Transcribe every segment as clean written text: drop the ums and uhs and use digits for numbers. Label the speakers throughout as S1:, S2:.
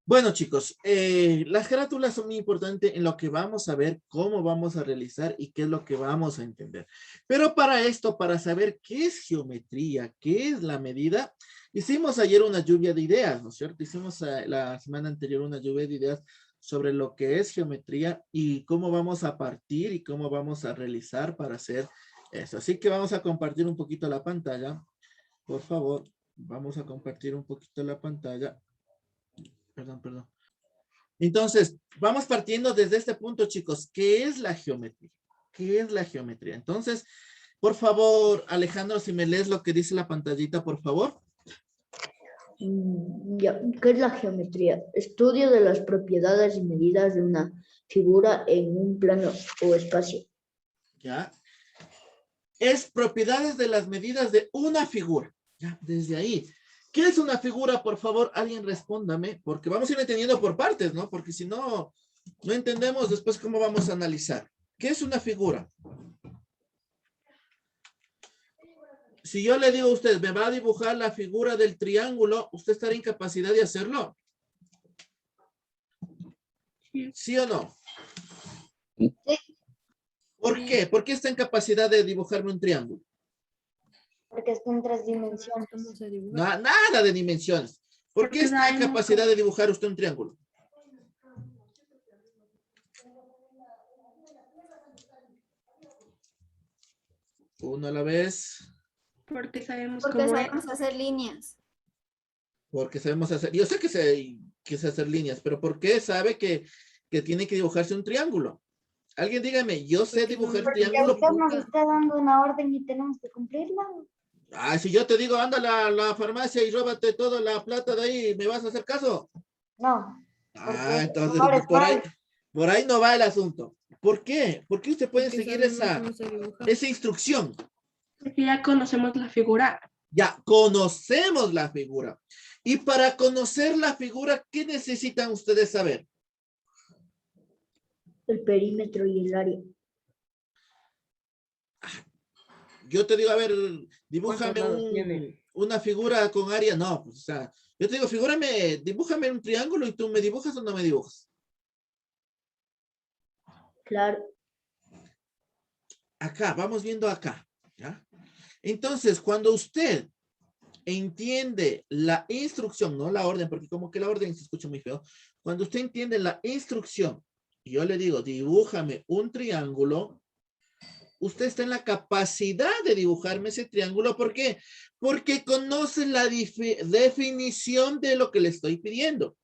S1: Bueno, chicos, las carátulas son muy importantes en lo que vamos a ver, cómo vamos a realizar y qué es lo que vamos a entender. Pero para esto, para saber qué es geometría, qué es la medida, hicimos ayer una lluvia de ideas, ¿no es cierto? Hicimos la semana anterior una lluvia de ideas sobre lo que es geometría y cómo vamos a partir y cómo vamos a realizar para hacer eso. Así que vamos a compartir un poquito la pantalla. Por favor, vamos a compartir un poquito la pantalla. Perdón. Entonces, vamos partiendo desde este punto, chicos. ¿Qué es la geometría? ¿Qué es la geometría? Entonces, por favor, Alejandro, si me lees lo que dice la pantallita, por favor.
S2: Ya, ¿qué es la geometría? Estudio de las propiedades y medidas de una figura en un plano o espacio.
S1: Ya. Es propiedades de las medidas de una figura. Ya, desde ahí. ¿Qué es una figura? Por favor, alguien respóndame, porque vamos a ir entendiendo por partes, ¿no? Porque si no, no entendemos después cómo vamos a analizar. ¿Qué es una figura? Si yo le digo a usted, me va a dibujar la figura del triángulo, ¿usted estará en capacidad de hacerlo? ¿Sí o no? ¿Por qué? ¿Por qué está en capacidad de dibujarme un triángulo?
S3: Porque está en 3 dimensiones.
S1: Nada de dimensiones. ¿Por qué está en capacidad de dibujar usted un triángulo? Uno a la vez.
S4: Porque sabemos
S3: Porque
S4: cómo
S3: sabemos hacer líneas.
S1: Porque sabemos hacer. Yo sé que sé hacer líneas, pero ¿por qué sabe que tiene que dibujarse un triángulo? Alguien dígame, yo sé dibujar
S3: Porque
S1: triángulo.
S3: usted nos está dando una orden y tenemos que cumplirla.
S1: Ah, si yo te digo, anda a la farmacia y róbate toda la plata de ahí, ¿me vas a hacer caso?
S3: No.
S1: Ah, entonces
S3: Ahora es
S1: por ahí no va el asunto. ¿Por qué? ¿Por qué usted puede
S4: porque
S1: seguir
S4: sabemos cómo se dibuja.
S1: esa instrucción?
S4: Porque ya conocemos la figura.
S1: Ya conocemos la figura. Y para conocer la figura, ¿qué necesitan ustedes saber?
S2: El perímetro y el área.
S1: Yo te digo, a ver,
S4: ¿Cuántos
S1: dibújame
S4: lados tiene?
S1: una figura con área. No, pues, o sea, yo te digo, dibújame un triángulo y tú me dibujas o no me dibujas.
S2: Claro.
S1: Acá, vamos viendo acá, ¿ya? Entonces, cuando usted entiende la instrucción, no la orden, porque como que la orden se escucha muy feo. Cuando usted entiende la instrucción, yo le digo, dibújame un triángulo, usted está en la capacidad de dibujarme ese triángulo. ¿Por qué? Porque conoce la definición de lo que le estoy pidiendo.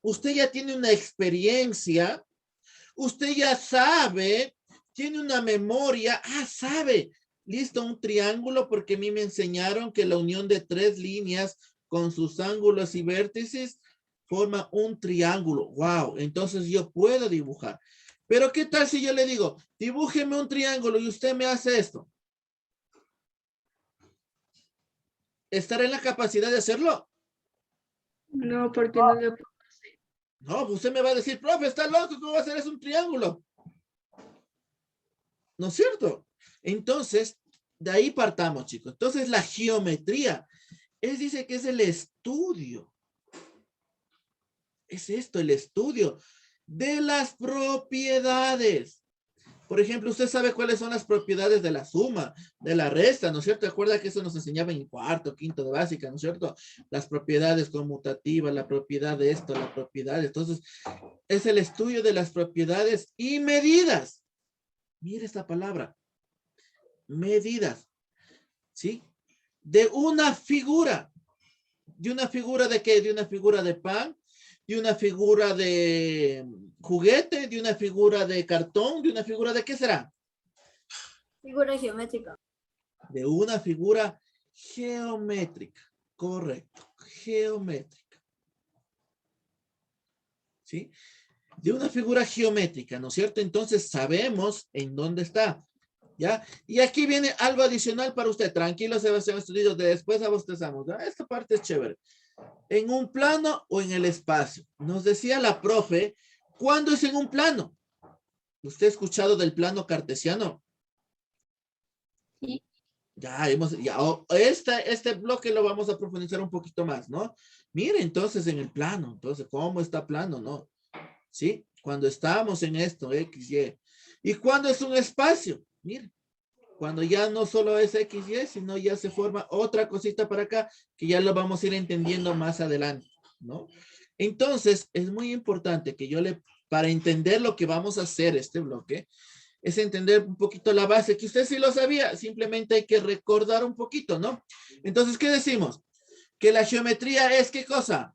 S1: Usted ya tiene una experiencia, usted ya sabe, tiene una memoria, sabe, listo, un triángulo, porque a mí me enseñaron que la unión de 3 líneas con sus ángulos y vértices forma un triángulo. Wow, entonces yo puedo dibujar. Pero ¿qué tal si yo le digo, dibújeme un triángulo y usted me hace esto? ¿Estará en la capacidad de hacerlo?
S4: No, porque no le...
S1: No, pues usted me va a decir, profe, está loco, ¿cómo va a hacer eso un triángulo? ¿No es cierto? Entonces, de ahí partamos, chicos. Entonces, la geometría, dice que es el estudio. Es esto, el estudio de las propiedades. Por ejemplo, usted sabe cuáles son las propiedades de la suma, de la resta, ¿no es cierto? Recuerda que eso nos enseñaba en cuarto, quinto de básica, ¿no es cierto? Las propiedades conmutativas, la propiedad de esto, la propiedad. Entonces, es el estudio de las propiedades y medidas. Mire esta palabra, medidas, ¿sí? De una figura. ¿De una figura de qué? De una figura de pan, de una figura de juguete, de una figura de cartón, de una figura de qué será?
S3: Figura geométrica.
S1: De una figura geométrica, correcto, geométrica, ¿sí? De una figura geométrica, ¿no es cierto? Entonces sabemos en dónde está, ¿ya? Y aquí viene algo adicional para usted, tranquilo, Sebastián Estudios, después abostezamos, ¿ya? Esta parte es chévere. ¿En un plano o en el espacio? Nos decía la profe, ¿cuándo es en un plano? ¿Usted ha escuchado del plano cartesiano?
S4: Sí.
S1: Este bloque lo vamos a profundizar un poquito más, ¿no? Mire, entonces en el plano, entonces, ¿cómo está plano, no? ¿Sí? Cuando estamos en esto, X, Y. ¿Y cuando es un espacio? Mire, cuando ya no solo es X, Y, sino ya se forma otra cosita para acá, que ya lo vamos a ir entendiendo más adelante, ¿no? Entonces, es muy importante que para entender lo que vamos a hacer este bloque, es entender un poquito la base, que usted sí lo sabía, simplemente hay que recordar un poquito, ¿no? Entonces, ¿qué decimos? Que la geometría es, ¿qué cosa?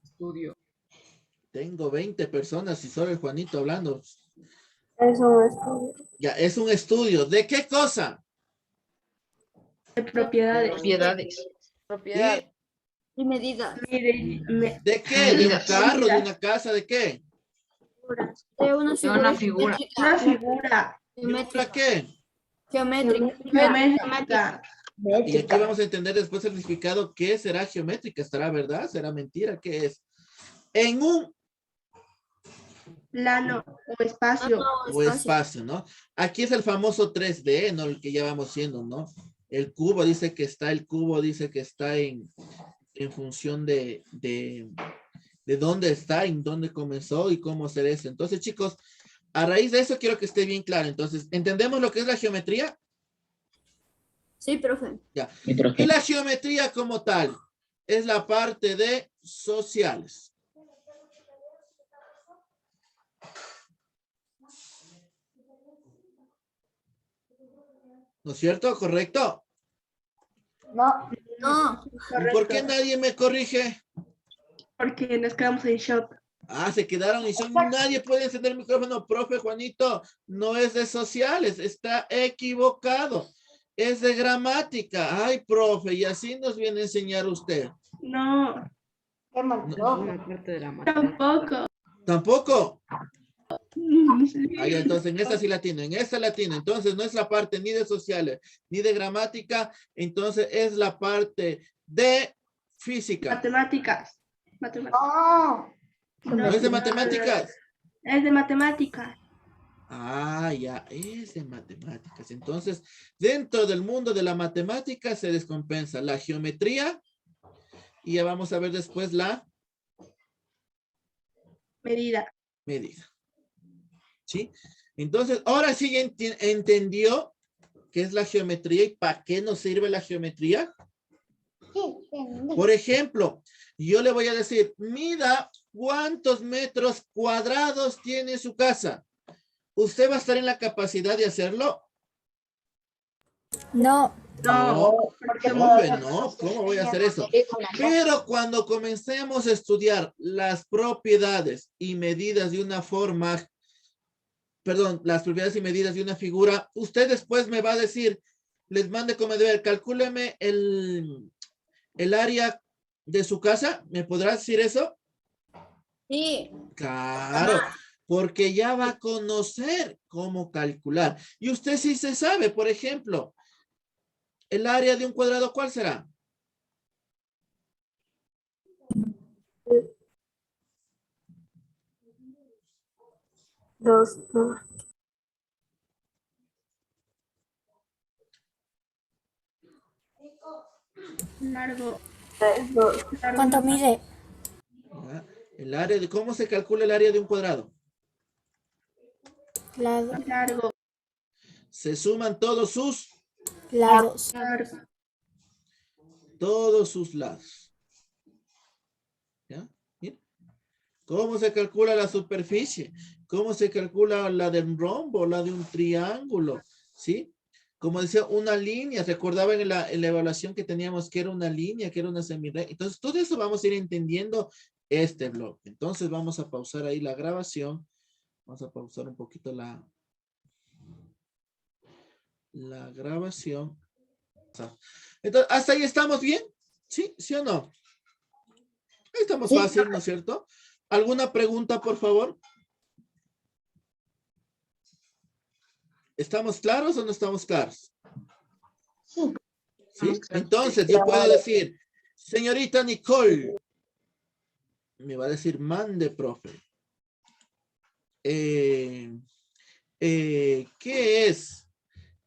S4: Estudio.
S1: Tengo 20 personas y solo el Juanito hablando.
S3: Eso es.
S1: Ya, es un estudio. ¿De qué cosa?
S4: De propiedades.
S5: Propiedades.
S1: ¿Y
S3: Y medidas.
S1: de qué? ¿De un
S5: Medidas.
S1: carro? ¿De una casa? ¿De qué?
S3: De una
S5: una figura.
S4: Una figura
S1: ¿Para qué?
S3: Geométrica.
S4: geométrica.
S1: Y aquí
S2: Métrica.
S1: vamos a entender después el significado. ¿Qué será geométrica? ¿Estará verdad? ¿Será mentira? ¿Qué es? En un
S4: Plano o espacio.
S1: o espacio, ¿no? Aquí es el famoso 3D, ¿no? El que ya vamos siendo, ¿no? El cubo dice que está en función de dónde está, en dónde comenzó y cómo hacer eso. Entonces, chicos, a raíz de eso quiero que esté bien claro. Entonces, ¿entendemos lo que es la geometría?
S3: Sí, profe.
S1: Ya. Y la geometría como tal es la parte de sociales. ¿No es cierto? ¿Correcto?
S2: No,
S3: No.
S1: ¿Y por qué nadie me corrige?
S4: Porque nos quedamos en shock.
S1: Ah, se quedaron y nadie puede encender el micrófono. Profe Juanito, no es de sociales, está equivocado. Es de gramática. Ay, profe, y así nos viene a enseñar usted.
S4: No,
S2: qué mal, profe.
S5: Parte de la matemática.
S4: tampoco.
S1: ¿Tampoco?
S4: Sí.
S1: Ahí, entonces, en esta sí la tiene, en esta la tiene. Entonces, no es la parte ni de sociales, ni de gramática. Entonces, es la parte de física.
S4: Matemáticas. Matemáticas.
S2: Oh,
S1: ¿No es de matemáticas?
S4: Es de matemáticas.
S1: Ah, ya, es de matemáticas. Entonces, dentro del mundo de la matemática se descompensa la geometría y ya vamos a ver después la
S4: Medida.
S1: medida. ¿Sí? Entonces, ahora sí ya entendió qué es la geometría y para qué nos sirve la geometría. Por ejemplo, yo le voy a decir, mida cuántos metros cuadrados tiene su casa. ¿Usted va a estar en la capacidad de hacerlo?
S3: No.
S1: No,
S2: porque
S1: profe, no, ¿cómo voy a hacer eso? Pero cuando comencemos a estudiar las propiedades y medidas de una forma, perdón, las propiedades y medidas de una figura, usted después me va a decir, les mande como deber, calcúleme el área de su casa, ¿me podrá decir eso?
S3: Sí.
S1: Claro, porque ya va a conocer cómo calcular. Y usted sí se sabe, por ejemplo, el área de un cuadrado, ¿cuál será?
S3: Dos.
S4: Largo.
S3: ¿Cuánto mide?
S1: ¿Ya? El área de, ¿cómo se calcula el área de un cuadrado?
S4: Largo.
S1: Se suman todos sus
S3: Lados.
S4: Largo.
S1: lados. ¿Ya? ¿Bien? ¿Cómo se calcula la superficie? ¿Cómo se calcula la de un rombo, la de un triángulo? ¿Sí? Como decía, una línea. Recordaban en la evaluación que teníamos que era una línea, que era una semirrecta. Entonces, todo eso vamos a ir entendiendo este bloque. Entonces, vamos a pausar ahí la grabación. Vamos a pausar un poquito la grabación. Entonces, ¿hasta ahí estamos bien? ¿Sí? ¿Sí o no? Ahí estamos fácil, ¿no es cierto? ¿Alguna pregunta, por favor? ¿Estamos claros o no estamos claros? ¿Sí? Entonces, yo puedo decir, señorita Nicole, me va a decir, mande, profe. ¿qué es?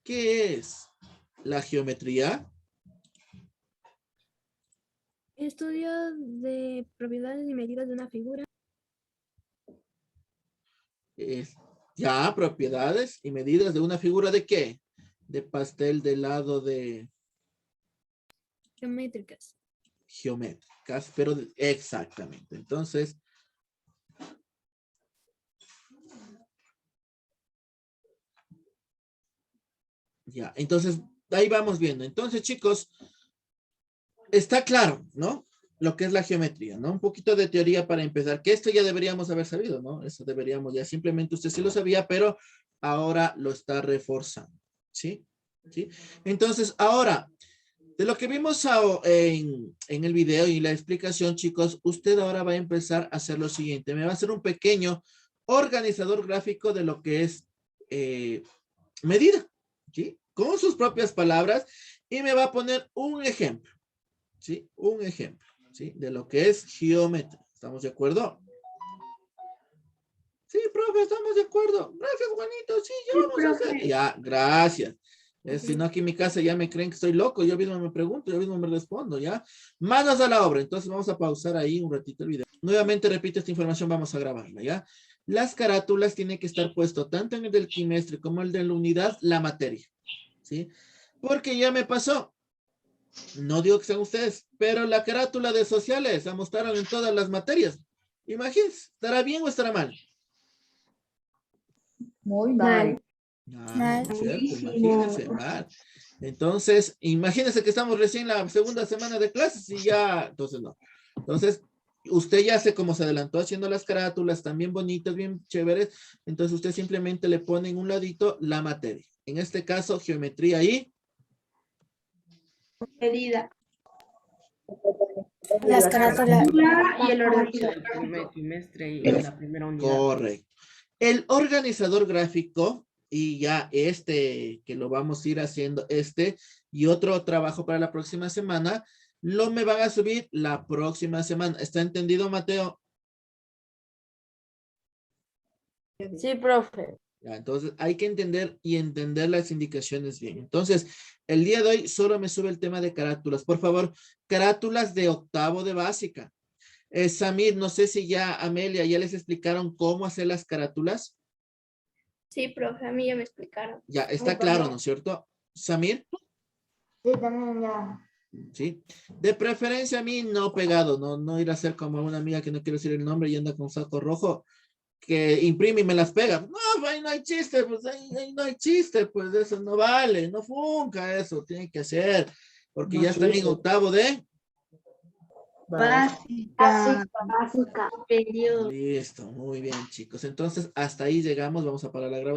S1: ¿Qué es la geometría?
S3: Estudio de propiedades y medidas de una figura.
S1: Ya, propiedades y medidas de una figura ¿de qué? De pastel, de helado, de
S3: Geométricas.
S1: geométricas, pero exactamente. Entonces, ya, entonces, ahí vamos viendo. Entonces, chicos, está claro, ¿no? Lo que es la geometría, ¿no? Un poquito de teoría para empezar, que esto ya deberíamos haber sabido, ¿no? Eso deberíamos ya, simplemente usted sí lo sabía, pero ahora lo está reforzando, ¿sí? ¿Sí? Entonces, ahora, de lo que vimos en el video y la explicación, chicos, usted ahora va a empezar a hacer lo siguiente. Me va a hacer un pequeño organizador gráfico de lo que es medida, ¿sí? Con sus propias palabras y me va a poner un ejemplo, ¿sí? Un ejemplo, ¿sí? De lo que es geometría. ¿Estamos de acuerdo? Sí, profe, estamos de acuerdo. Gracias, Juanito. Sí, ya
S4: Sí,
S1: vamos a hacer.
S4: profe.
S1: Ya, gracias. Si no, aquí en mi casa ya me creen que estoy loco. Yo mismo me pregunto, yo mismo me respondo, ¿ya? Manos a la obra. Entonces vamos a pausar ahí un ratito el video. Nuevamente repito, esta información vamos a grabarla, ¿ya? Las carátulas tienen que estar puesto tanto en el del trimestre como el de la unidad, la materia, ¿sí? Porque ya me pasó. No digo que sean ustedes, pero la carátula de sociales la mostraron en todas las materias. Imagínense, ¿estará bien o estará mal?
S2: Muy mal.
S3: Mal.
S1: ¿No es cierto? Imagínense, mal. Entonces, imagínense que estamos recién la segunda semana de clases y ya, entonces no. Entonces, usted ya sé cómo se adelantó haciendo las carátulas, también bonitas, bien chéveres. Entonces, usted simplemente le pone en un ladito la materia. En este caso, geometría y
S4: Medida.
S3: Las carátulas.
S4: Y el organizador
S5: El primer
S4: gráfico.
S5: trimestre y la primera unidad.
S1: correcto. El organizador gráfico y ya este que lo vamos a ir haciendo y otro trabajo para la próxima semana, lo me van a subir la próxima semana. ¿Está entendido, Mateo?
S5: Sí, profe.
S1: Ya, entonces hay que entender y entender las indicaciones bien. Entonces, el día de hoy solo me sube el tema de carátulas. Por favor, carátulas de octavo de básica. Samir, no sé si ya, Amelia, ya les explicaron cómo hacer las carátulas.
S4: Sí, profe, a mí ya me explicaron.
S1: Ya, está claro, ¿no es cierto? Samir,
S2: Sí, también ya.
S1: ¿sí? De preferencia a mí no pegado, no ir a ser como una amiga que no quiero decir el nombre y anda con saco rojo, que imprime y me las pega. No, ahí no hay chiste, pues ahí no hay chiste, pues eso no vale, no funca eso, tiene que hacer, porque
S2: No,
S1: ya están
S2: sí,
S1: en
S2: sí.
S1: octavo de...
S4: Básica.
S2: Básica.
S4: Periodo.
S1: Listo, muy bien, chicos. Entonces, hasta ahí llegamos, vamos a parar la grabación.